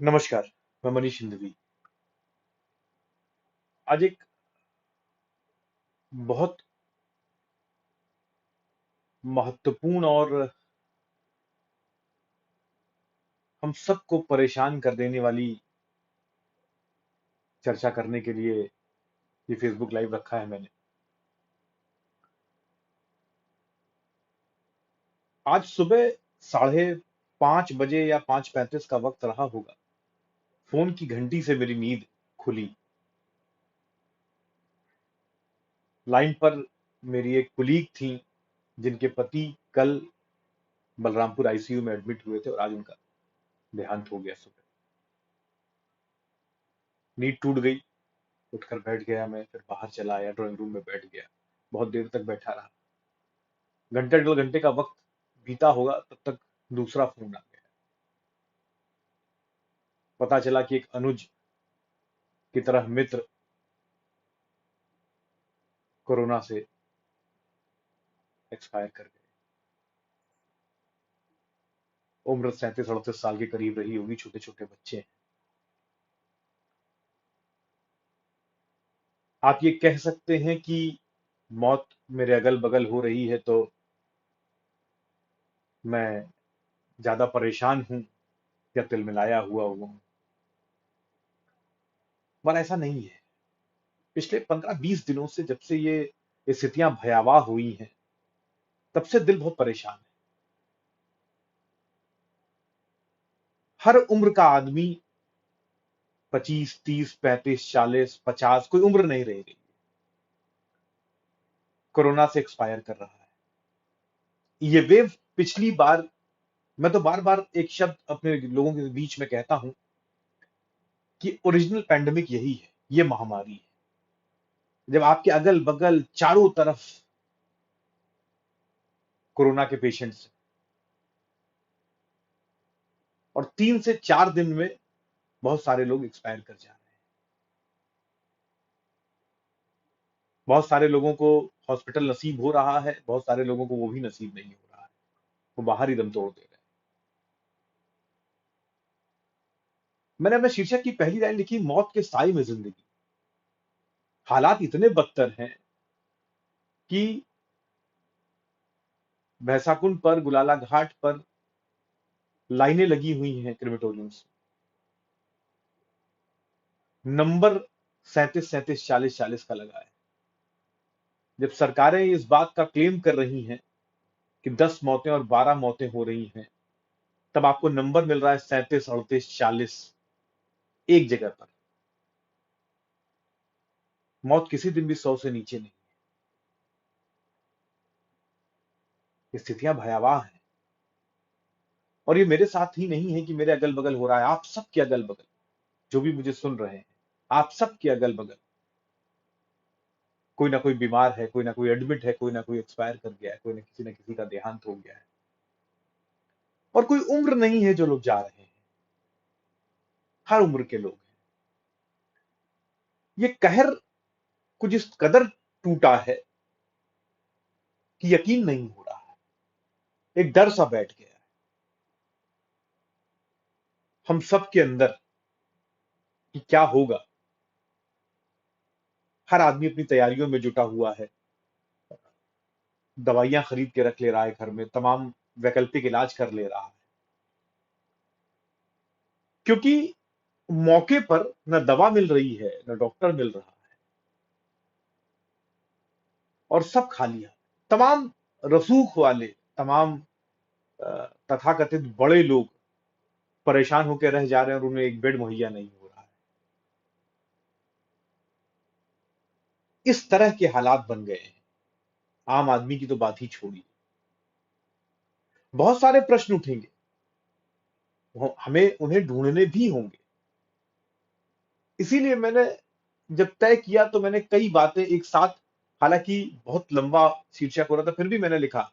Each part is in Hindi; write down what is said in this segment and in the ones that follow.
नमस्कार। मैं मनीष हिंदवी। आज एक बहुत महत्वपूर्ण और हम सबको परेशान कर देने वाली चर्चा करने के लिए ये फेसबुक लाइव रखा है मैंने। आज सुबह 5:30 बजे या 5:35 का वक्त रहा होगा। फोन की घंटी से मेरी नींद खुली। लाइन पर मेरी एक कुलीग थी जिनके पति कल बलरामपुर आईसीयू में एडमिट हुए थे और आज उनका देहांत हो गया। सुबह नींद टूट गई। उठकर बैठ गया। मैं फिर बाहर चला आया, ड्राइंग रूम में बैठ गया। बहुत देर तक बैठा रहा। घंटे 1.5 घंटे का वक्त बीता होगा, तब तक दूसरा फोन आ गया। पता चला कि एक अनुज की तरह मित्र कोरोना से एक्सपायर कर गए। उम्र 37-38 साल के करीब रही होगी। छोटे छोटे बच्चे हैं। आप ये कह सकते हैं कि मौत मेरे अगल बगल हो रही है तो मैं ज्यादा परेशान हूं या तिलमिलाया हुआ हूं, पर ऐसा नहीं है। पिछले 15-20 दिनों से, जब से ये स्थितियां भयावह हुई हैं, तब से दिल बहुत परेशान है। हर उम्र का आदमी, 25, 30, 35, 40, 50, कोई उम्र नहीं रह गई, कोरोना से एक्सपायर कर रहा है। ये वेव पिछली बार, मैं तो बार बार एक शब्द अपने लोगों के बीच में कहता हूं कि ओरिजिनल पैंडेमिक यही है, ये महामारी है। जब आपके अगल बगल चारों तरफ कोरोना के पेशेंट्स, और 3 से 4 दिन में बहुत सारे लोग एक्सपायर कर जा रहे हैं। बहुत सारे लोगों को हॉस्पिटल नसीब हो रहा है, बहुत सारे लोगों को वो भी नसीब नहीं हो रहा है। वो बाहर ही दम तोड़ दे रहे हैं। मैंने अपने शीर्षक की पहली लाइन लिखी, मौत के साए में जिंदगी। हालात इतने बदतर हैं कि भैंसाकुंड पर, गुलाला घाट पर लाइनें लगी हुई हैं क्रिमेटोरियम्स। नंबर 37, 37, 40, 40 का लगा है। जब सरकारें इस बात का क्लेम कर रही हैं कि 10 मौतें और 12 मौतें हो रही हैं, तब आपको नंबर मिल रहा है 37, 38, 40 एक जगह पर। मौत किसी दिन भी 100 से नीचे नहीं। स्थितियां भयावह हैं। और ये मेरे साथ ही नहीं है कि मेरे अगल बगल हो रहा है, आप सबके अगल बगल, जो भी मुझे सुन रहे हैं, आप सबके अगल बगल कोई ना कोई बीमार है, कोई ना कोई एडमिट है, कोई ना कोई एक्सपायर कर गया है, कोई ना किसी का देहांत हो गया है। और कोई उम्र नहीं है जो लोग जा रहे हैं। हर उम्र के लोग हैं। ये कहर कुछ इस कदर टूटा है कि यकीन नहीं हो रहा है। एक डर सा बैठ गया है हम सब के अंदर कि क्या होगा। हर आदमी अपनी तैयारियों में जुटा हुआ है। दवाइयां खरीद के रख ले रहा है घर में, तमाम वैकल्पिक इलाज कर ले रहा है, क्योंकि मौके पर न दवा मिल रही है, न डॉक्टर मिल रहा है, और सब खाली है। तमाम रसूख वाले, तमाम तथाकथित बड़े लोग परेशान होकर रह जा रहे हैं और उन्हें एक बेड मुहैया नहीं हो रहा है। इस तरह के हालात बन गए हैं। आम आदमी की तो बात ही छोड़िए। बहुत सारे प्रश्न उठेंगे, हमें उन्हें ढूंढने भी होंगे। इसीलिए मैंने जब तय किया तो मैंने कई बातें एक साथ, हालांकि बहुत लंबा शीर्षक हो रहा था, फिर भी मैंने लिखा,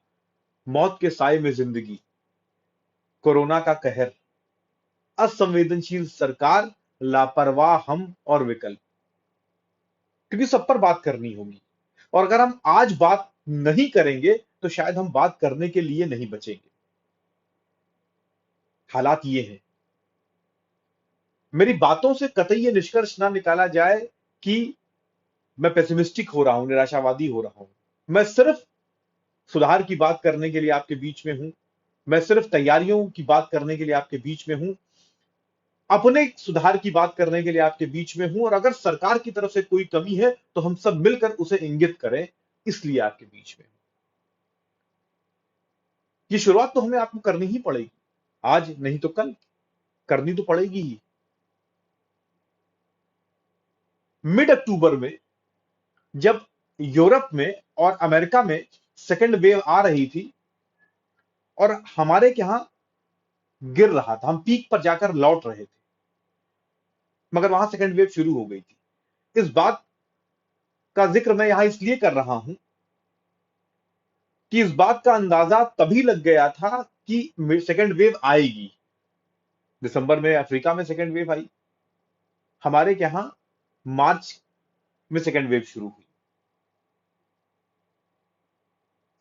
मौत के साए में जिंदगी, कोरोना का कहर, असंवेदनशील सरकार, लापरवाह हम और विकल्प। क्योंकि सब पर बात करनी होगी, और अगर हम आज बात नहीं करेंगे तो शायद हम बात करने के लिए नहीं बचेंगे। हालात ये हैं। मेरी बातों से कतई ये निष्कर्ष ना निकाला जाए कि मैं पेसिमिस्टिक हो रहा हूं, निराशावादी हो रहा हूं। मैं सिर्फ सुधार की बात करने के लिए आपके बीच में हूं। मैं सिर्फ तैयारियों की बात करने के लिए आपके बीच में हूं, अपने सुधार की बात करने के लिए आपके बीच में हूं, और अगर सरकार की तरफ से कोई कमी है तो हम सब मिलकर उसे इंगित करें, इसलिए आपके बीच में हूं। ये शुरुआत तो हमें आपको करनी ही पड़ेगी, आज नहीं तो कल करनी तो पड़ेगी ही। मिड अक्टूबर में जब यूरोप में और अमेरिका में सेकेंड वेव आ रही थी और हमारे यहां गिर रहा था, हम पीक पर जाकर लौट रहे थे, मगर वहां सेकेंड वेव शुरू हो गई थी। इस बात का जिक्र मैं यहां इसलिए कर रहा हूं कि इस बात का अंदाजा तभी लग गया था कि सेकेंड वेव आएगी। दिसंबर में अफ्रीका में सेकेंड वेव आई, हमारे यहां मार्च में सेकेंड वेव शुरू हुई।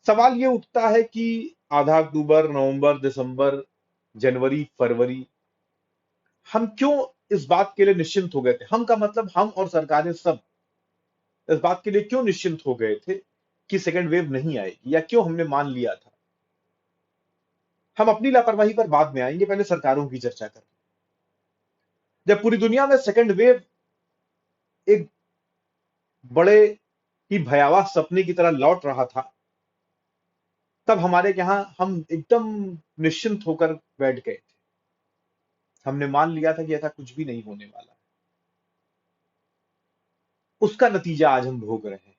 सवाल ये उठता है कि आधा अक्टूबर, नवंबर, दिसंबर, जनवरी, फरवरी, हम क्यों इस बात के लिए निश्चिंत हो गए थे? हम का मतलब हम और सरकारें सब इस बात के लिए क्यों निश्चिंत हो गए थे कि सेकेंड वेव नहीं आएगी, या क्यों हमने मान लिया था? हम अपनी लापरवाही पर बाद में आएंगे, पहले सरकारों की चर्चा करें। जब पूरी दुनिया में सेकेंड वेव एक बड़े ही भयावह सपने की तरह लौट रहा था, तब हमारे यहां हम एकदम निश्चिंत होकर बैठ गए थे। हमने मान लिया था कि ऐसा कुछ भी नहीं होने वाला। उसका नतीजा आज हम भोग रहे हैं।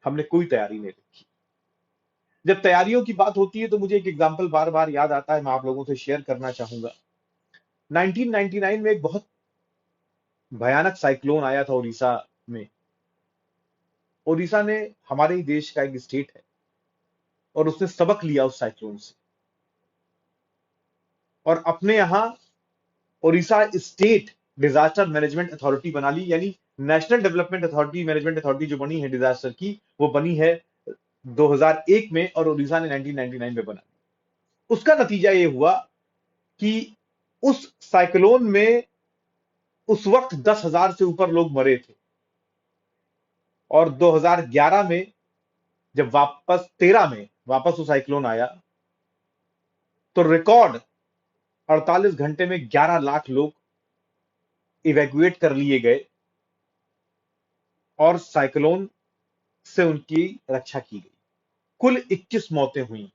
हमने कोई तैयारी नहीं रखी। जब तैयारियों की बात होती है तो मुझे एक एग्जाम्पल बार बार याद आता है, मैं आप लोगों से शेयर करना चाहूंगा। 1999 में एक बहुत भयानक साइक्लोन आया था उड़ीसा में। उड़ीसा ने हमारे ही देश का एक स्टेट है, और उसने सबक लिया उस साइक्लोन से, और अपने यहां Orissa state disaster management authority बना ली, यानी national development authority, management authority जो बनी है डिजास्टर की, वो बनी है 2001 में, और उड़ीसा ने 1999 में बना ली। उसका नतीजा ये हुआ कि उस साइक्लोन में उस वक्त 10,000 से ऊपर लोग मरे थे, और 2011 में जब वापस 13 में वापस वो साइक्लोन आया, तो रिकॉर्ड 48 घंटे में 11 लाख लोग इवैक्यूएट कर लिए गए, और साइक्लोन से उनकी रक्षा की गई। कुल 21 मौतें हुई।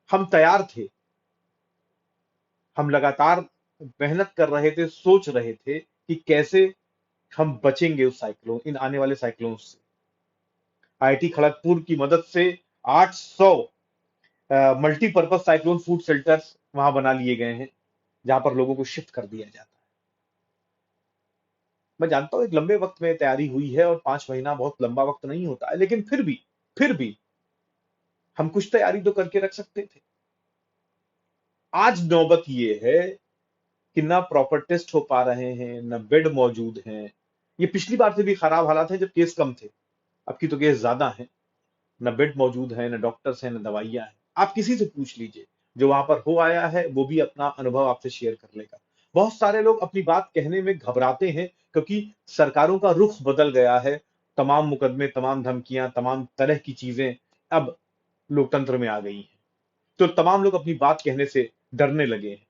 हम तैयार थे, हम लगातार मेहनत कर रहे थे, सोच रहे थे कि कैसे हम बचेंगे उस साइक्लोन, इन आने वाले साइक्लोन से। आईआईटी खड़गपुर की मदद से 800 मल्टीपर्पज साइक्लोन फूड शेल्टर्स वहां बना लिए गए हैं, जहां पर लोगों को शिफ्ट कर दिया जाता है। मैं जानता हूं एक लंबे वक्त में तैयारी हुई है, और 5 महीना बहुत लंबा वक्त नहीं होता है, लेकिन फिर भी हम कुछ तैयारी तो करके रख सकते थे। आज नौबत ये है कि ना प्रॉपर टेस्ट हो पा रहे हैं, ना बेड मौजूद हैं। ये पिछली बार से भी खराब हालात है जब केस कम थे, अब की तो केस ज्यादा है। ना बेड मौजूद है, ना डॉक्टर्स हैं, ना दवाइयां हैं। आप किसी से पूछ लीजिए, जो वहां पर हो आया है, वो भी अपना अनुभव आपसे शेयर कर लेगा। बहुत सारे लोग अपनी बात कहने में घबराते हैं, क्योंकि सरकारों का रुख बदल गया है। तमाम मुकदमे, तमाम धमकियां, तमाम तरह की चीजें अब लोकतंत्र में आ गई हैं, तो तमाम लोग अपनी बात कहने से डरने लगे हैं।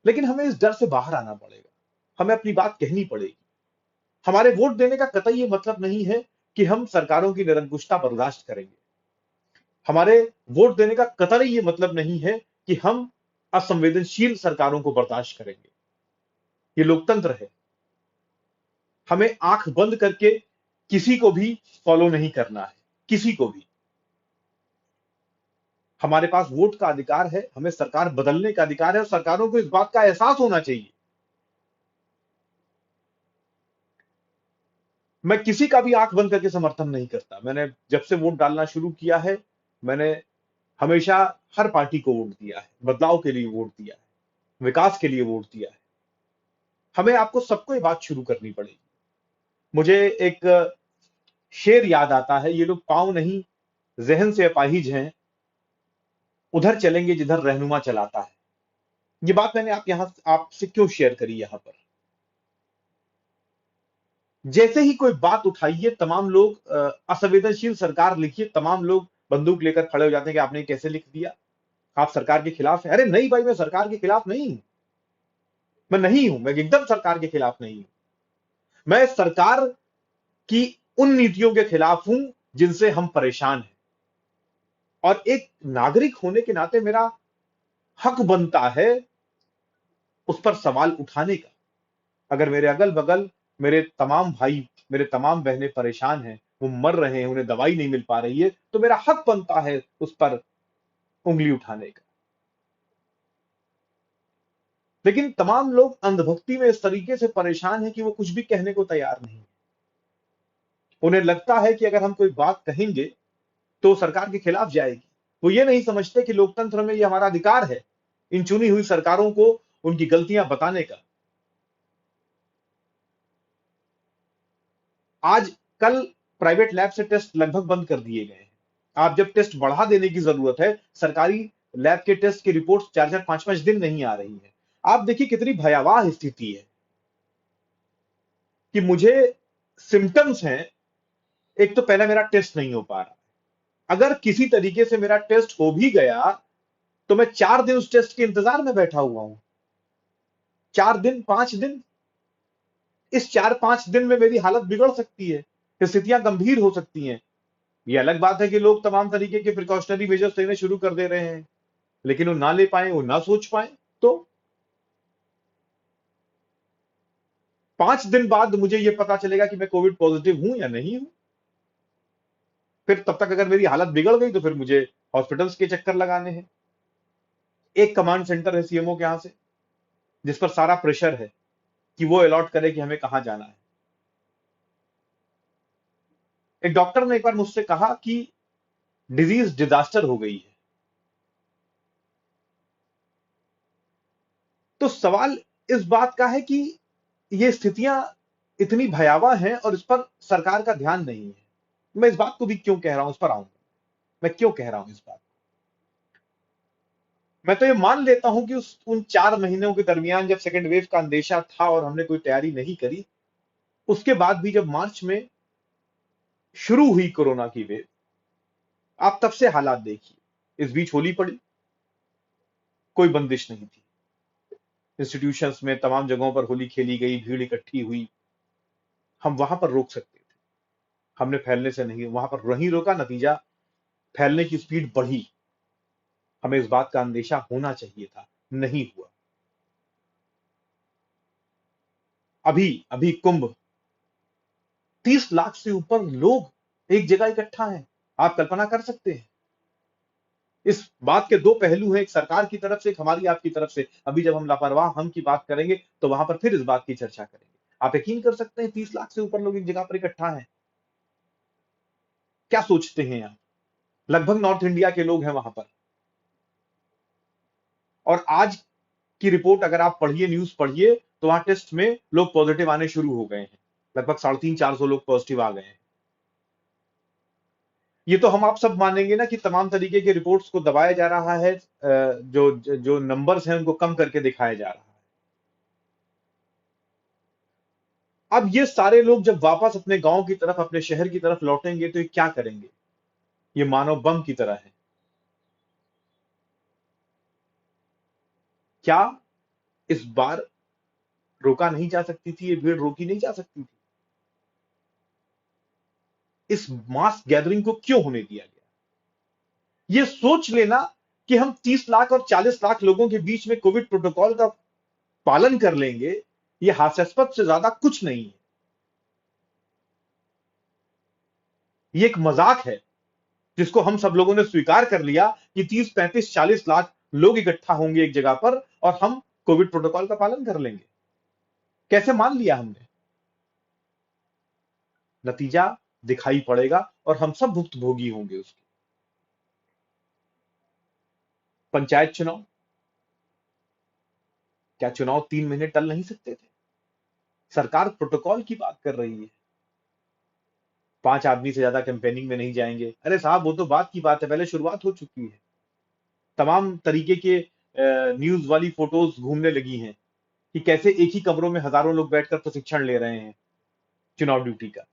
लेकिन हमें इस डर से बाहर आना पड़ेगा, हमें अपनी बात कहनी पड़ेगी। हमारे वोट देने का कतई ये मतलब नहीं है कि हम सरकारों की निरंकुशता बर्दाश्त करेंगे। हमारे वोट देने का कतई ये मतलब नहीं है कि हम असंवेदनशील सरकारों को बर्दाश्त करेंगे। ये लोकतंत्र है। हमें आंख बंद करके किसी को भी फॉलो नहीं करना है, किसी को भी। हमारे पास वोट का अधिकार है, हमें सरकार बदलने का अधिकार है, और सरकारों को इस बात का एहसास होना चाहिए। मैं किसी का भी आंख बंद करके समर्थन नहीं करता। मैंने जब से वोट डालना शुरू किया है, मैंने हमेशा हर पार्टी को वोट दिया है, बदलाव के लिए वोट दिया है, विकास के लिए वोट दिया है। हमें आपको सबको ये बात शुरू करनी पड़ेगी। मुझे एक शेर याद आता है, ये लोग पांव नहीं जहन से अपाहिज हैं, उधर चलेंगे जिधर रहनुमा चलाता है। ये बात मैंने आपसे क्यों शेयर करी यहां पर? जैसे ही कोई बात उठाइए तमाम लोग असंवेदनशील सरकार लिखिए, तमाम लोग बंदूक लेकर खड़े हो जाते हैं कि आपने कैसे लिख दिया, आप सरकार के खिलाफ है। अरे नहीं भाई, मैं सरकार के खिलाफ नहीं हूं। मैं नहीं हूं, मैं एकदम सरकार के खिलाफ नहीं हूं। मैं सरकार की उन नीतियों के खिलाफ हूं जिनसे हम परेशान हैं। और एक नागरिक होने के नाते मेरा हक बनता है उस पर सवाल उठाने का। अगर मेरे अगल बगल मेरे तमाम भाई, मेरे तमाम बहनें परेशान हैं, वो मर रहे हैं, उन्हें दवाई नहीं मिल पा रही है, तो मेरा हक बनता है उस पर उंगली उठाने का। लेकिन तमाम लोग अंधभक्ति में इस तरीके से परेशान हैं कि वो कुछ भी कहने को तैयार नहीं। उन्हें लगता है कि अगर हम कोई बात कहेंगे तो सरकार के खिलाफ जाएगी। वो ये नहीं समझते कि लोकतंत्र में ये हमारा अधिकार है इन चुनी हुई सरकारों को उनकी गलतियां बताने का। आज कल प्राइवेट लैब से टेस्ट लगभग बंद कर दिए गए हैं। आप जब टेस्ट बढ़ा देने की जरूरत है, सरकारी लैब के टेस्ट की रिपोर्ट 4-4 5-5 दिन नहीं आ रही है। आप देखिए कितनी भयावह स्थिति है कि मुझे सिम्टम्स हैं, एक तो पहले मेरा टेस्ट नहीं हो पा रहा। अगर किसी तरीके से मेरा टेस्ट हो भी गया तो मैं 4 दिन उस टेस्ट के इंतजार में बैठा हुआ हूं। 4 दिन, 5 दिन, इस 4-5 दिन में मेरी हालत बिगड़ सकती है, स्थितियां गंभीर हो सकती हैं। ये अलग बात है कि लोग तमाम तरीके के प्रिकॉशनरी मेजर्स लेने शुरू कर दे रहे हैं, लेकिन वो ना ले पाए, वो ना सोच पाए, तो 5 दिन बाद मुझे ये पता चलेगा कि मैं कोविड पॉजिटिव हूं या नहीं हूं। फिर तब तक अगर मेरी हालत बिगड़ गई तो फिर मुझे हॉस्पिटल्स के चक्कर लगाने हैं। एक कमांड सेंटर है सीएमओ के यहां से, जिस पर सारा प्रेशर है कि वो अलॉट करे कि हमें कहां जाना है। एक डॉक्टर ने एक बार मुझसे कहा कि डिजीज डिजास्टर हो गई है। तो सवाल इस बात का है कि ये स्थितियां इतनी भयावह हैं और इस पर सरकार का ध्यान नहीं है। मैं इस बात को भी क्यों कह रहा हूं, उस पर आऊंगा। मैं क्यों कह रहा हूं इस बात? मैं तो ये मान लेता हूं कि उन 4 महीनों के दरमियान जब सेकेंड वेव का अंदेशा था और हमने कोई तैयारी नहीं करी, उसके बाद भी जब मार्च में शुरू हुई कोरोना की वेव, आप तब से हालात देखिए। इस बीच होली पड़ी, कोई बंदिश नहीं थी। इंस्टीट्यूशंस में तमाम जगहों पर होली खेली गई, भीड़ इकट्ठी हुई। हम वहां पर रोक सकते थे, हमने फैलने से नहीं, वहां पर नहीं रोका, नतीजा फैलने की स्पीड बढ़ी। हमें इस बात का अंदेशा होना चाहिए था, नहीं हुआ। अभी अभी कुंभ, 30 लाख से ऊपर लोग एक जगह इकट्ठा हैं। आप कल्पना कर सकते हैं? इस बात के दो पहलू हैं, एक सरकार की तरफ से, एक हमारी आपकी तरफ से। अभी जब हम लापरवाह हम की बात करेंगे तो वहां पर फिर इस बात की चर्चा करेंगे। आप यकीन कर सकते हैं 30 लाख से ऊपर लोग एक जगह पर इकट्ठा हैं? क्या सोचते हैं आप? लगभग नॉर्थ इंडिया के लोग हैं वहां पर। और आज की रिपोर्ट अगर आप पढ़िए, न्यूज पढ़िए, तो वहां टेस्ट में लोग पॉजिटिव आने शुरू हो गए हैं। लगभग 350-400 लोग पॉजिटिव आ गए हैं। ये तो हम आप सब मानेंगे ना कि तमाम तरीके के रिपोर्ट्स को दबाया जा रहा है, जो जो नंबर्स हैं उनको कम करके दिखाया जा रहा है। अब ये सारे लोग जब वापस अपने गांव की तरफ, अपने शहर की तरफ लौटेंगे तो ये क्या करेंगे? ये मानव बम की तरह है। क्या इस बार रोका नहीं जा सकती थी? ये भीड़ रोकी नहीं जा सकती थी? इस मास गैदरिंग को क्यों होने दिया गया? ये सोच लेना कि हम 30 लाख और 40 लाख लोगों के बीच में कोविड प्रोटोकॉल का पालन कर लेंगे, ये हास्यास्पद से ज्यादा कुछ नहीं है। ये एक मजाक है जिसको हम सब लोगों ने स्वीकार कर लिया कि 30, 35, 40 लाख लोग इकट्ठा होंगे एक जगह पर और हम कोविड प्रोटोकॉल का पालन कर लेंगे। कैसे मान लिया हमने? नतीजा दिखाई पड़ेगा और हम सब भुक्तभोगी होंगे उसके। पंचायत चुनाव, क्या चुनाव 3 महीने टल नहीं सकते थे? सरकार प्रोटोकॉल की बात कर रही है, 5 आदमी से ज्यादा कैंपेनिंग में नहीं जाएंगे। अरे साहब, वो तो बात की बात है, पहले शुरुआत हो चुकी है। तमाम तरीके के न्यूज वाली फोटोज घूमने लगी हैं कि कैसे एक ही कमरों में हजारों लोग बैठकर प्रशिक्षण ले रहे हैं चुनाव ड्यूटी का।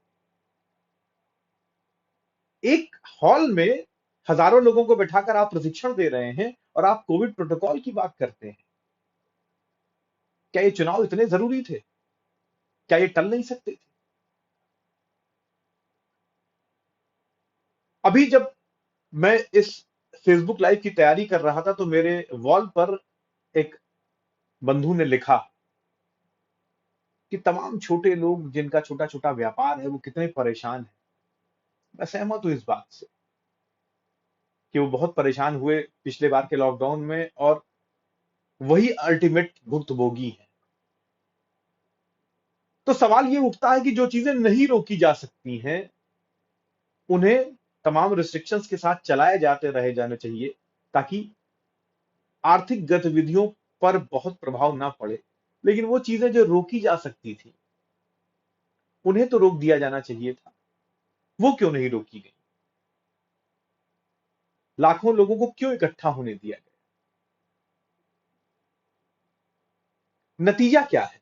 एक हॉल में हजारों लोगों को बैठाकर आप प्रशिक्षण दे रहे हैं और आप कोविड प्रोटोकॉल की बात करते हैं। क्या ये चुनाव इतने जरूरी थे? क्या ये टल नहीं सकते थे? अभी जब मैं इस फेसबुक लाइव की तैयारी कर रहा था तो मेरे वॉल पर एक बंधु ने लिखा कि तमाम छोटे लोग जिनका छोटा छोटा व्यापार है वो कितने परेशान हैं। मैं सहमत हूं इस बात से कि वो बहुत परेशान हुए पिछले बार के लॉकडाउन में, और वही अल्टीमेट भुक्तभोगी है। तो सवाल ये उठता है कि जो चीजें नहीं रोकी जा सकती हैं उन्हें तमाम रिस्ट्रिक्शंस के साथ चलाए जाते रहे जाने चाहिए, ताकि आर्थिक गतिविधियों पर बहुत प्रभाव ना पड़े। लेकिन वो चीजें जो रोकी जा सकती थी उन्हें तो रोक दिया जाना चाहिए था। वो क्यों नहीं रोकी गई? लाखों लोगों को क्यों इकट्ठा होने दिया गया? नतीजा क्या है?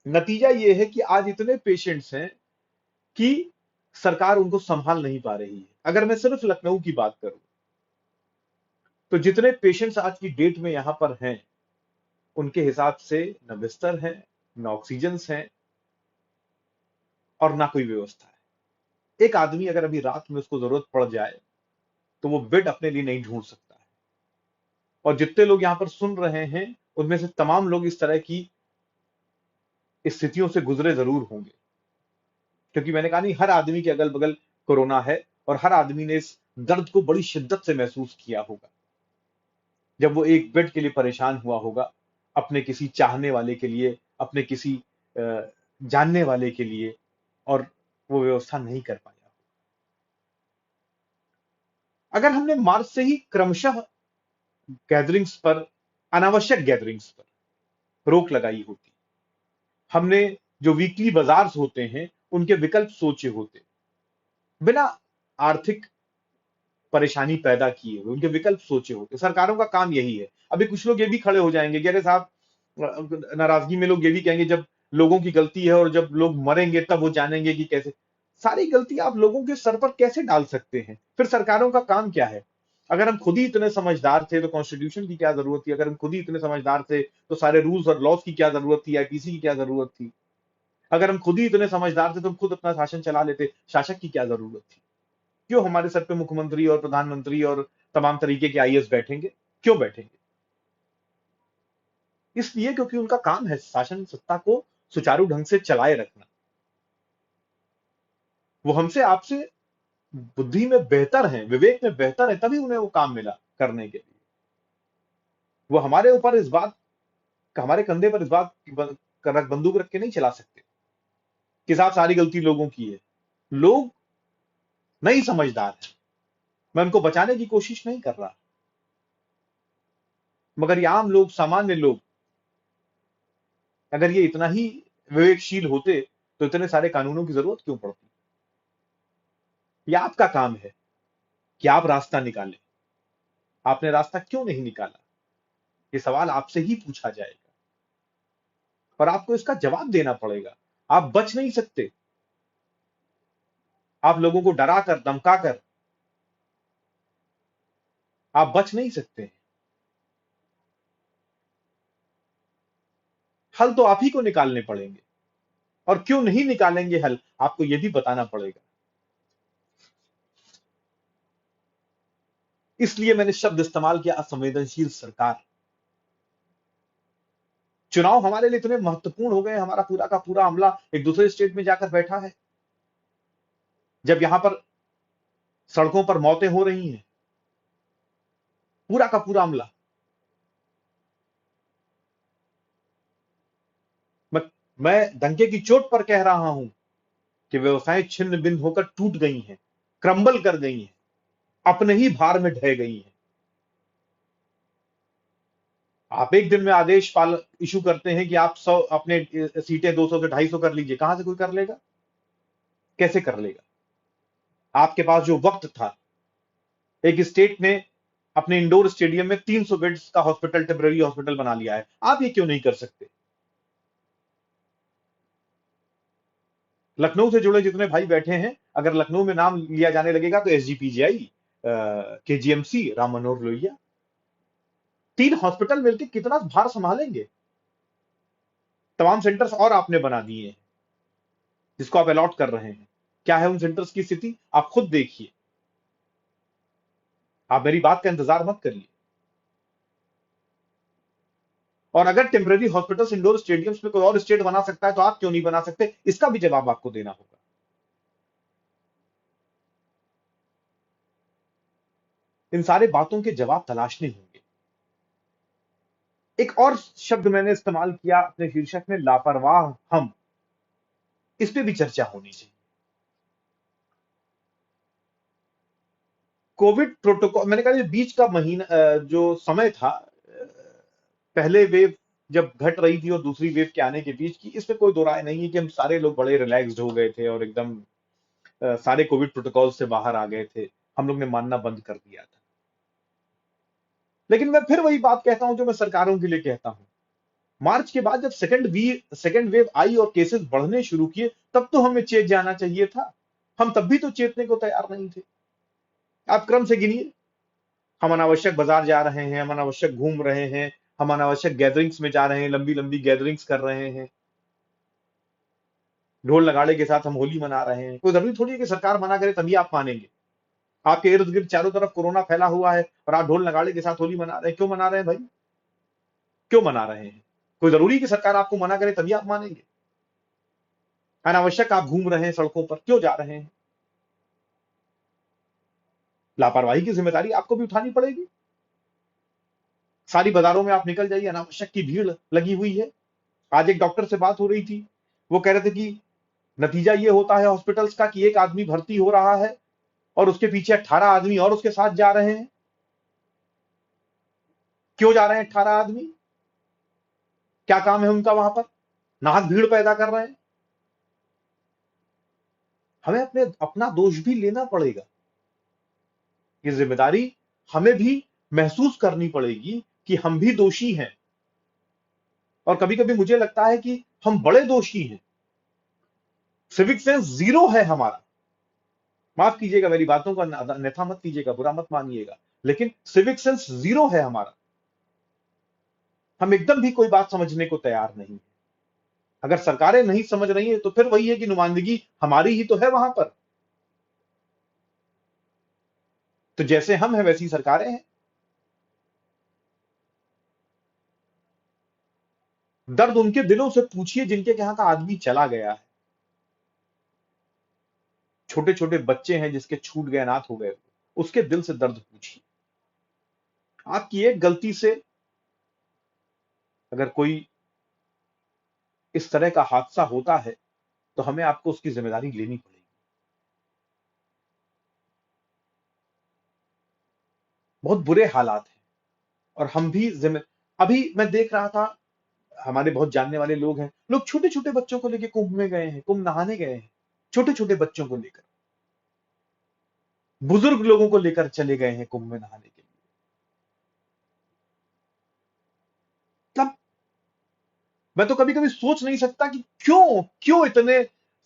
नतीजा ये है कि आज इतने पेशेंट्स हैं कि सरकार उनको संभाल नहीं पा रही है। अगर मैं सिर्फ लखनऊ की बात करूं तो जितने पेशेंट्स आज की डेट में यहां पर हैं उनके हिसाब से न बिस्तर है, न ऑक्सीजन है, और ना कोई व्यवस्था है। एक आदमी अगर अभी रात में उसको जरूरत पड़ जाए तो वो बेड अपने लिए नहीं ढूंढ सकता है। और जितने लोग यहां पर सुन रहे हैं उनमें से तमाम लोग इस तरह की स्थितियों से गुजरे जरूर होंगे, क्योंकि मैंने कहा नहीं, हर आदमी के अगल बगल कोरोना है और हर आदमी ने इस दर्द को बड़ी शिद्दत से महसूस किया होगा जब वो एक बेड के लिए परेशान हुआ होगा, अपने किसी चाहने वाले के लिए, अपने किसी जानने वाले के लिए, और वो व्यवस्था नहीं कर पाया। अगर हमने मार्च से ही क्रमशः गैदरिंग्स पर, अनावश्यक गैदरिंग्स पर रोक लगाई होती, हमने जो वीकली बाजार्स होते हैं उनके विकल्प सोचे होते, बिना आर्थिक परेशानी पैदा किए हुए उनके विकल्प सोचे होते। सरकारों का काम यही है। अभी कुछ लोग ये भी खड़े हो जाएंगे कि अरे साहब, नाराजगी में लोग ये भी कहेंगे जब लोगों की गलती है और जब लोग मरेंगे तब वो जानेंगे कि कैसे। सारी गलती आप लोगों के सर पर कैसे डाल सकते हैं? फिर सरकारों का काम क्या है? अगर हम खुद ही इतने समझदार थे तो कॉन्स्टिट्यूशन की क्या जरूरत थी? अगर हम खुद ही इतने समझदार थे तो सारे रूल्स और लॉज की क्या जरूरत थी? आईपीसी की क्या जरूरत थी? अगर हम खुद ही इतने समझदार थे तो हम खुद अपना शासन चला लेते, शासक की क्या जरूरत थी? क्यों हमारे सर पे मुख्यमंत्री और प्रधानमंत्री और तमाम तरीके के आईएएस बैठेंगे? क्यों बैठेंगे? इसलिए क्योंकि उनका काम है शासन सत्ता को सुचारू ढंग से चलाए रखना। वो हमसे आपसे बुद्धि में बेहतर हैं, विवेक में बेहतर है, तभी उन्हें वो काम मिला करने के लिए। वो हमारे ऊपर इस बात, हमारे कंधे पर इस बात बंदूक रख के नहीं चला सकते कि साहब सारी गलती लोगों की है। लोग नहीं समझदार है, मैं उनको बचाने की कोशिश नहीं कर रहा, मगर ये आम लोग, सामान्य लोग, अगर ये इतना ही विवेकशील होते तो इतने सारे कानूनों की जरूरत क्यों पड़ती? ये आपका काम है कि आप रास्ता निकालें। आपने रास्ता क्यों नहीं निकाला? ये सवाल आपसे ही पूछा जाएगा और आपको इसका जवाब देना पड़ेगा। आप बच नहीं सकते। आप लोगों को डरा कर, धमका कर आप बच नहीं सकते। हल तो आप ही को निकालने पड़ेंगे, और क्यों नहीं निकालेंगे हल, आपको यह भी बताना पड़ेगा। इसलिए मैंने शब्द इस्तेमाल किया, असंवेदनशील सरकार। चुनाव हमारे लिए इतने महत्वपूर्ण हो गए, हमारा पूरा का पूरा अमला एक दूसरे स्टेट में जाकर बैठा है। जब यहां पर सड़कों पर मौतें हो रही हैं, पूरा का पूरा अमला। मैं मैं डंके की चोट पर कह रहा हूं कि व्यवसाय छिन्न भिन्न होकर टूट गई हैं, क्रम्बल कर गई हैं, अपने ही भार में ढह गई हैं। आप एक दिन में आदेश पाल इशू करते हैं कि आप 100 अपने सीटें 200 से 250 कर लीजिए। कहां से कोई कर लेगा? कैसे कर लेगा? आपके पास जो वक्त था, एक स्टेट ने अपने इंडोर स्टेडियम में 300 बेड्स का हॉस्पिटल, टेम्पररी हॉस्पिटल बना लिया है। आप ये क्यों नहीं कर सकते? लखनऊ से जुड़े जितने भाई बैठे हैं, अगर लखनऊ में नाम लिया जाने लगेगा तो SGPGI, KGMC, Ram Manohar Lohia, 3 hospital मिलकर कितना भार संभालेंगे? तमाम सेंटर्स और आपने बना दिए हैं जिसको आप अलॉट कर रहे हैं। क्या है उन सेंटर्स की स्थिति, आप खुद देखिए। आप मेरी बात का इंतजार मत करिए। और अगर टेम्पररी हॉस्पिटल्स इंडोर स्टेडियम्स में कोई और स्टेट बना सकता है तो आप क्यों नहीं बना सकते? इसका भी जवाब आपको देना होगा। इन सारे बातों के जवाब तलाशने होंगे। एक और शब्द मैंने इस्तेमाल किया अपने शीर्षक में, लापरवाह हम। इस पे भी चर्चा होनी चाहिए। कोविड प्रोटोकॉल, मैंने कहा ये बीच का महीना, जो समय था, पहले वेव जब घट रही थी और दूसरी वेव के आने के बीच की, इसमें कोई दो राय नहीं है कि हम सारे लोग बड़े रिलैक्स्ड हो गए थे और एकदम सारे कोविड प्रोटोकॉल से बाहर आ गए थे। हम लोग ने मानना बंद कर दिया था। लेकिन मैं फिर वही बात कहता हूं जो मैं सरकारों के लिए कहता हूं। मार्च के बाद जब सेकेंड वेव आई और केसेस बढ़ने शुरू किए, तब तो हमें चेत जाना चाहिए था। हम तब भी तो चेतने को तैयार नहीं थे। आप क्रम से गिनिए। हम अनावश्यक बाजार जा रहे हैं, हम अनावश्यक घूम रहे हैं, हम अनावश्यक गैदरिंग्स में जा रहे हैं, लंबी लंबी गैदरिंग्स कर रहे हैं, ढोल नगाड़े के साथ हम होली मना रहे हैं। कोई जरूरी थोड़ी है कि सरकार मना करे तभी आप मानेंगे। आपके इर्द गिर्द चारों तरफ कोरोना फैला हुआ है और आप ढोल नगाड़े के साथ होली मना रहे हैं। क्यों मना रहे हैं भाई? क्यों मना रहे हैं? कोई जरूरी है कि सरकार आपको मना करे तभी आप मानेंगे? अनावश्यक आप घूम रहे हैं सड़कों पर, क्यों जा रहे हैं? लापरवाही की जिम्मेदारी आपको भी उठानी पड़ेगी। सारी बाजारों में आप निकल जाइए, अनावश्यक की भीड़ लगी हुई है। आज एक डॉक्टर से बात हो रही थी, वो कह रहे थे कि नतीजा ये होता है हॉस्पिटल्स का कि एक आदमी भर्ती हो रहा है और उसके पीछे 18 आदमी और उसके साथ जा रहे हैं। क्यों जा रहे हैं 18 आदमी? क्या काम है उनका वहां पर? नाहक भीड़ पैदा कर रहे हैं। हमें अपना दोष भी लेना पड़ेगा। ये जिम्मेदारी हमें भी महसूस करनी पड़ेगी कि हम भी दोषी हैं। और कभी कभी मुझे लगता है कि हम बड़े दोषी हैं। सिविक सेंस जीरो है हमारा। माफ कीजिएगा, मेरी बातों का अन्यथा मत कीजिएगा, बुरा मत मानिएगा, लेकिन सिविक सेंस जीरो है हमारा। हम एकदम भी कोई बात समझने को तैयार नहीं। अगर सरकारें नहीं समझ रही है तो फिर वही है कि नुमाइंदगी हमारी ही तो है वहां पर। तो जैसे हम हैं वैसी सरकारें हैं। दर्द उनके दिलों से पूछिए जिनके यहां का आदमी चला गया है। छोटे छोटे बच्चे हैं जिसके छूट गए, अनाथ हो गए, उसके दिल से दर्द पूछिए। आपकी एक गलती से अगर कोई इस तरह का हादसा होता है तो हमें आपको उसकी जिम्मेदारी लेनी पड़ेगी। बहुत बुरे हालात हैं और हम भी जिम्मे अभी मैं देख रहा था, हमारे बहुत जानने वाले लोग हैं, लोग छोटे छोटे बच्चों को लेकर कुंभ में गए हैं, कुंभ नहाने गए हैं। छोटे छोटे बच्चों को लेकर, बुजुर्ग लोगों को लेकर चले गए हैं कुंभ में नहाने के लिए। तब मैं तो कभी कभी सोच नहीं सकता कि क्यों क्यों इतने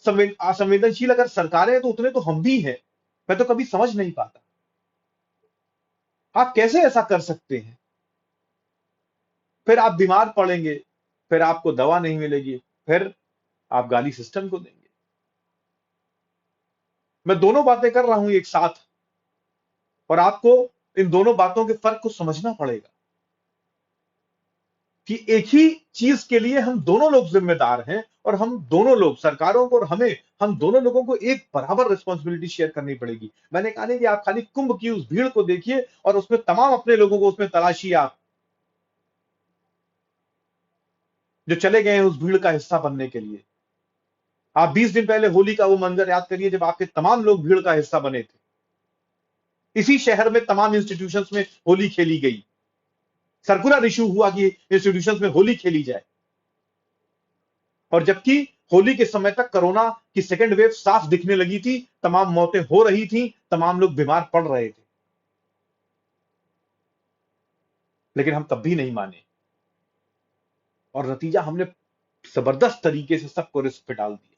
असंवेदनशील अगर सरकारें हैं तो उतने तो हम भी हैं। मैं तो कभी समझ नहीं पाता आप कैसे ऐसा कर सकते हैं। फिर आप बीमार पड़ेंगे, फिर आपको दवा नहीं मिलेगी, फिर आप गाली सिस्टम को देंगे। मैं दोनों बातें कर रहा हूं एक साथ, और आपको इन दोनों बातों के फर्क को समझना पड़ेगा कि एक ही चीज के लिए हम दोनों लोग जिम्मेदार हैं और हम दोनों लोग, सरकारों को और हमें, हम दोनों लोगों को एक बराबर रिस्पॉन्सिबिलिटी शेयर करनी पड़ेगी। मैंने कहा नहीं कि आप खाली कुंभ की उस भीड़ को देखिए और उसमें तमाम अपने लोगों को उसमें तलाशिए, आप जो चले गए हैं उस भीड़ का हिस्सा बनने के लिए। आप 20 दिन पहले होली का वो मंजर याद करिए जब आपके तमाम लोग भीड़ का हिस्सा बने थे। इसी शहर में तमाम इंस्टीट्यूशंस में होली खेली गई। सर्कुलर इशू हुआ कि इंस्टीट्यूशंस में होली खेली जाए, और जबकि होली के समय तक कोरोना की सेकेंड वेव साफ दिखने लगी थी, तमाम मौतें हो रही थी, तमाम लोग बीमार पड़ रहे थे। लेकिन हम तब भी नहीं माने, और नतीजा हमने जबरदस्त तरीके से सबको रिस्क पे डाल दिया।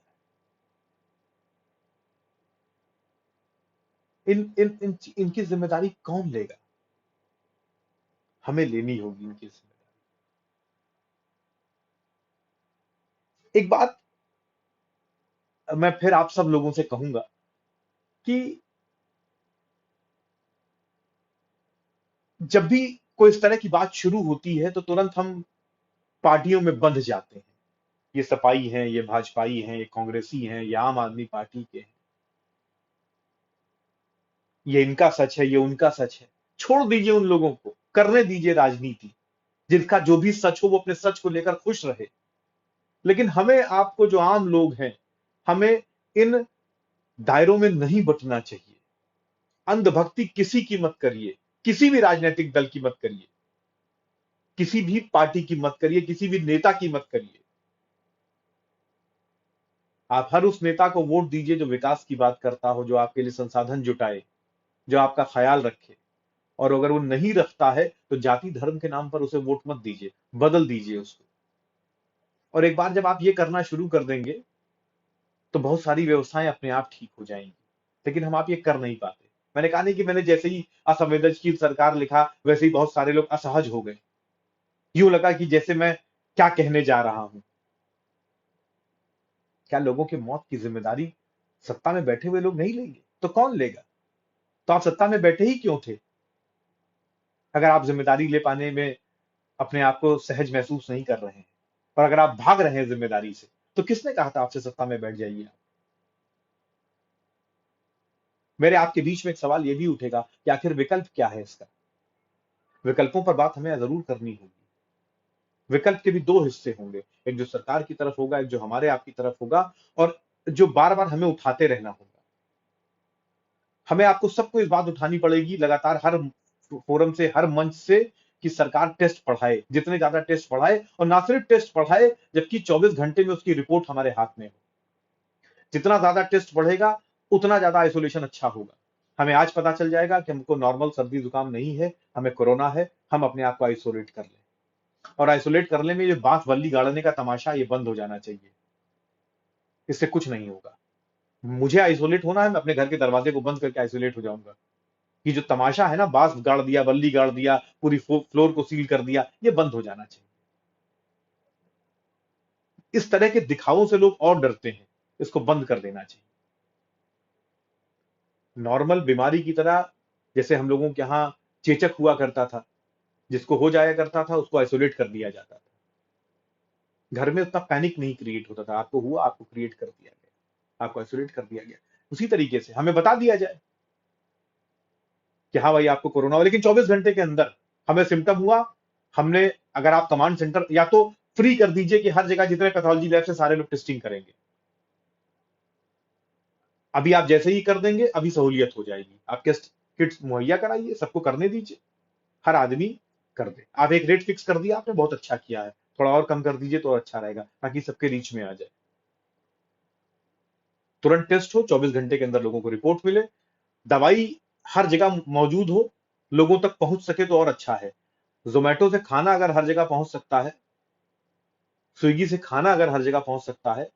इनकी जिम्मेदारी कौन लेगा? हमें लेनी होगी इनकी जिम्मेदारी। एक बात मैं फिर आप सब लोगों से कहूंगा कि जब भी कोई इस तरह की बात शुरू होती है तो तुरंत हम पार्टियों में बंध जाते हैं। ये सपाई हैं, ये भाजपाई हैं, ये कांग्रेसी हैं, ये आम आदमी पार्टी के हैं, ये इनका सच है, ये उनका सच है। छोड़ दीजिए उन लोगों को, करने दीजिए राजनीति। जिनका जो भी सच हो वो अपने सच को लेकर खुश रहे। लेकिन हमें, आपको जो आम लोग हैं, हमें इन दायरों में नहीं बंटना चाहिए। अंधभक्ति किसी की मत करिए, किसी भी राजनीतिक दल की मत करिए, किसी भी पार्टी की मत करिए, किसी भी नेता की मत करिए। आप हर उस नेता को वोट दीजिए जो विकास की बात करता हो, जो आपके लिए संसाधन जुटाए, जो आपका ख्याल रखे। और अगर वो नहीं रखता है तो जाति धर्म के नाम पर उसे वोट मत दीजिए, बदल दीजिए उसको। और एक बार जब आप ये करना शुरू कर देंगे तो बहुत सारी व्यवस्थाएं अपने आप ठीक हो जाएंगी। लेकिन हम आप ये कर नहीं पाते। मैंने कहा नहीं कि मैंने जैसे ही असंवेदनशील सरकार लिखा वैसे ही बहुत सारे लोग असहज हो गए। यूं लगा कि जैसे मैं क्या कहने जा रहा हूं। क्या लोगों की मौत की जिम्मेदारी सत्ता में बैठे हुए लोग नहीं लेंगे तो कौन लेगा? तो आप सत्ता में बैठे ही क्यों थे, अगर आप जिम्मेदारी ले पाने में अपने आप को सहज महसूस नहीं कर रहे हैं? और अगर आप भाग रहे हैं जिम्मेदारी से, तो किसने कहा था आपसे सत्ता में बैठ जाइए आप? मेरे आपके बीच में एक सवाल यह भी उठेगा कि आखिर विकल्प क्या है इसका? विकल्पों पर बात हमें जरूर करनी होगी। विकल्प के भी दो हिस्से होंगे, एक जो सरकार की तरफ होगा, एक जो हमारे आपकी तरफ होगा, और जो बार बार हमें उठाते रहना होगा। हमें आपको सबको इस बात उठानी पड़ेगी लगातार, हर फोरम से, हर मंच से, कि सरकार टेस्ट बढ़ाए, जितने ज्यादा टेस्ट बढ़ाए, और ना सिर्फ टेस्ट बढ़ाए जबकि 24 घंटे में उसकी रिपोर्ट हमारे हाथ में हो। जितना ज्यादा टेस्ट बढ़ेगा उतना ज्यादा आइसोलेशन अच्छा होगा। हमें आज पता चल जाएगा कि हमको नॉर्मल सर्दी जुकाम नहीं है, हमें कोरोना है, हम अपने आप को आइसोलेट कर लें। और आइसोलेट करने में ये बांस बल्ली गाड़ने का तमाशा ये बंद हो जाना चाहिए। इससे कुछ नहीं होगा। मुझे आइसोलेट होना है, मैं अपने घर के दरवाजे को बंद करके आइसोलेट हो जाऊंगा। ये जो तमाशा है ना, बांस गाड़ दिया, बल्ली गाड़ दिया, पूरी फ्लोर को सील कर दिया, ये बंद हो जाना चाहिए। इस तरह के दिखावों से लोग और डरते हैं, इसको बंद कर देना चाहिए। नॉर्मल बीमारी की तरह, जैसे हम लोगों के यहाँ चेचक हुआ करता था, जिसको हो जाया करता था उसको आइसोलेट कर दिया जाता था। घर में उतना पैनिक नहीं क्रिएट होता था, आपको हुआ, आपको क्रिएट कर दिया गया, आपको आइसोलेट कर दिया गया। उसी तरीके से हमें बता दिया जाए कि हाँ भाई आपको कोरोना हुआ, लेकिन 24 घंटे के अंदर हमें सिम्टम हुआ, हमने, अगर आप कमांड सेंटर या तो फ्री कर दीजिए कि हर जगह जितने पैथोलॉजी लैब से सारे लोग टेस्टिंग करेंगे। अभी आप जैसे ही कर देंगे अभी सहूलियत हो जाएगी, आप टेस्ट किट्स मुहैया कराइए, सबको करने दीजिए, हर आदमी कर दे। आप एक रेट फिक्स कर दिया आपने, बहुत अच्छा किया है, थोड़ा और कम कर दीजिए तो अच्छा रहेगा ताकि सबके रीच में आ जाए। तुरंत टेस्ट हो, 24 घंटे के अंदर लोगों को रिपोर्ट मिले, दवाई हर जगह मौजूद हो, लोगों तक पहुंच सके तो और अच्छा है। जोमेटो से खाना अगर हर जगह पहुंच सकता है, स्विगी से खाना अगर हर जगह पहुंच सकता है,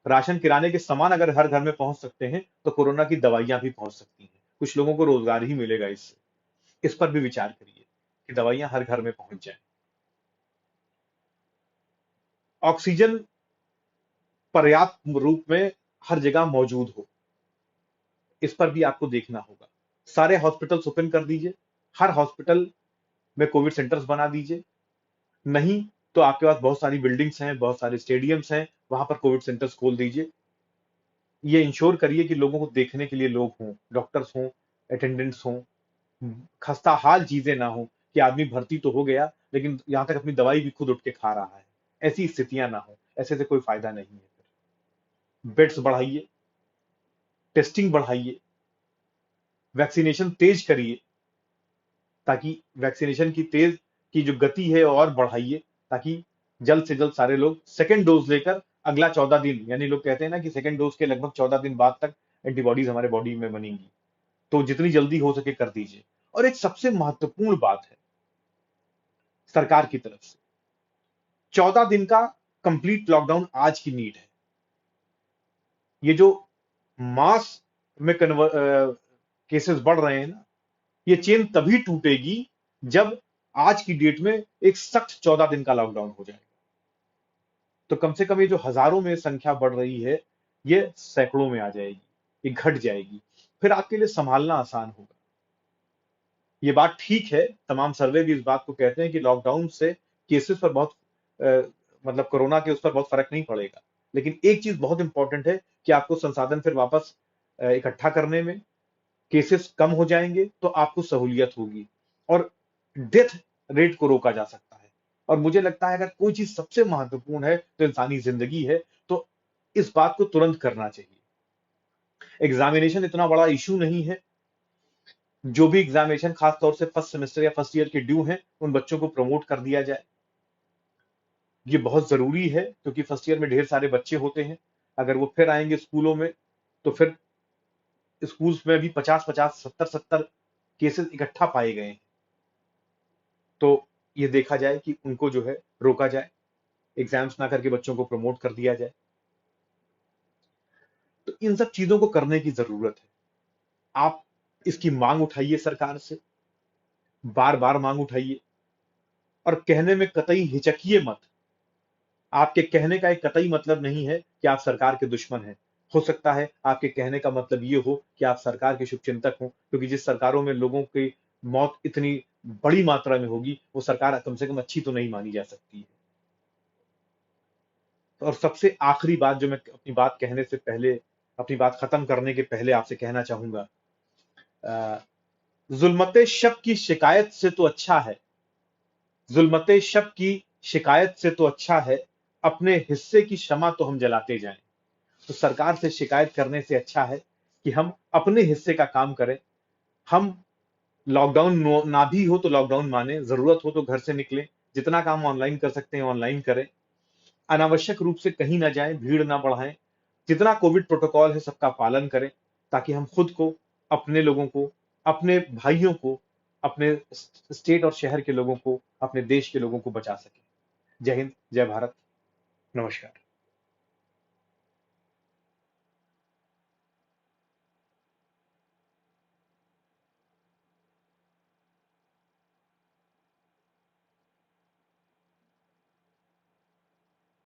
राशन किराने के सामान अगर हर घर में पहुंच सकते हैं, तो कोरोना की दवाइयां भी पहुंच सकती हैं। कुछ लोगों को रोजगार ही मिलेगा इससे। इस पर भी विचार करिए कि दवाइयां हर घर में पहुंच जाए। ऑक्सीजन पर्याप्त रूप में हर जगह मौजूद हो, इस पर भी आपको देखना होगा। सारे हॉस्पिटल्स ओपन कर दीजिए, हर हॉस्पिटल में कोविड सेंटर्स बना दीजिए। नहीं तो आपके पास बहुत सारी बिल्डिंग्स हैं, बहुत सारे स्टेडियम्स हैं, वहां पर कोविड सेंटर्स खोल दीजिए। ये इंश्योर करिए कि लोगों को देखने के लिए लोग हों, डॉक्टर्स हों, अटेंडेंट्स हों, खस्ता हाल चीजें ना हो कि आदमी भर्ती तो हो गया लेकिन यहां तक अपनी दवाई भी खुद उठ के खा रहा है। ऐसी स्थितियां ना हो, ऐसे से कोई फायदा नहीं है। बेड्स बढ़ाइए, टेस्टिंग बढ़ाइए, वैक्सीनेशन तेज करिए, ताकि वैक्सीनेशन की तेज की जो गति है और बढ़ाइए, ताकि जल्द से जल्द सारे लोग सेकेंड डोज लेकर अगला 14 दिन, यानी लोग कहते हैं ना कि सेकेंड डोज के लगभग 14 दिन बाद तक एंटीबॉडीज हमारे बॉडी में बनेंगी, तो जितनी जल्दी हो सके कर दीजिए। और एक सबसे महत्वपूर्ण बात है, सरकार की तरफ से। 14 दिन का कंप्लीट लॉकडाउन आज की नीड है। ये जो मास में केसेस बढ़ रहे हैं ना, ये चेन तभी टूटेगी जब आज की डेट में एक सख्त 14 दिन का लॉकडाउन हो जाए। तो कम से कम ये जो हजारों में संख्या बढ़ रही है, ये सैकड़ों में आ जाएगी, ये घट जाएगी, फिर आपके लिए संभालना आसान होगा। ये बात ठीक है, तमाम सर्वे भी इस बात को कहते हैं कि लॉकडाउन से केसेस पर बहुत मतलब कोरोना के उस पर बहुत फर्क नहीं पड़ेगा। लेकिन एक चीज बहुत इंपॉर्टेंट है कि आपको संसाधन फिर वापस इकट्ठा करने में, केसेस कम हो जाएंगे तो आपको सहूलियत होगी और डेथ रेट को रोका जा सकता है। और मुझे लगता है अगर कोई चीज सबसे महत्वपूर्ण है तो इंसानी जिंदगी है, तो इस बात को तुरंत करना चाहिए। एग्जामिनेशन इतना बड़ा इशू नहीं है। जो भी एग्जामिनेशन खासतौर से फर्स्ट सेमेस्टर या फर्स्ट ईयर के ड्यू हैं, उन बच्चों को प्रमोट कर दिया जाए। ये बहुत जरूरी है क्योंकि फर्स्ट ईयर में ढेर सारे बच्चे होते हैं। अगर वो फिर आएंगे स्कूलों में तो फिर स्कूल्स में भी 50-50, 70-70 केसेस इकट्ठा पाए गए हैं। तो ये देखा जाए कि उनको जो है रोका जाए, एग्जाम्स ना करके बच्चों को प्रमोट कर दिया जाए। तो इन सब चीजों को करने की जरूरत है। आप इसकी मांग उठाइए सरकार से, बार बार मांग उठाइए और कहने में कतई हिचकिए मत। आपके कहने का एक कतई मतलब नहीं है कि आप सरकार के दुश्मन हैं। हो सकता है आपके कहने का मतलब ये हो कि आप सरकार के शुभचिंतक हो, क्योंकि जिस सरकारों में लोगों की मौत इतनी बड़ी मात्रा में होगी, वो सरकार कम से कम अच्छी तो नहीं मानी जा सकती है। और सबसे आखिरी बात जो मैं अपनी बात कहने से पहले, अपनी बात खत्म करने के पहले आपसे कहना चाहूंगा, जुल्मते शब की शिकायत से तो अच्छा है, जुल्मते शब की शिकायत से तो अच्छा है, अपने हिस्से की शमा तो हम जलाते जाएं। तो सरकार से शिकायत करने से अच्छा है कि हम अपने हिस्से का काम करें। हम लॉकडाउन ना भी हो तो लॉकडाउन माने, जरूरत हो तो घर से निकलें, जितना काम ऑनलाइन कर सकते हैं ऑनलाइन करें, अनावश्यक रूप से कहीं ना जाएं, भीड़ ना बढ़ाएं, जितना कोविड प्रोटोकॉल है सबका पालन करें, ताकि हम खुद को, अपने लोगों को, अपने भाइयों को, अपने स्टेट और शहर के लोगों को, अपने देश के लोगों को बचा सकें। जय हिंद, जय भारत, नमस्कार।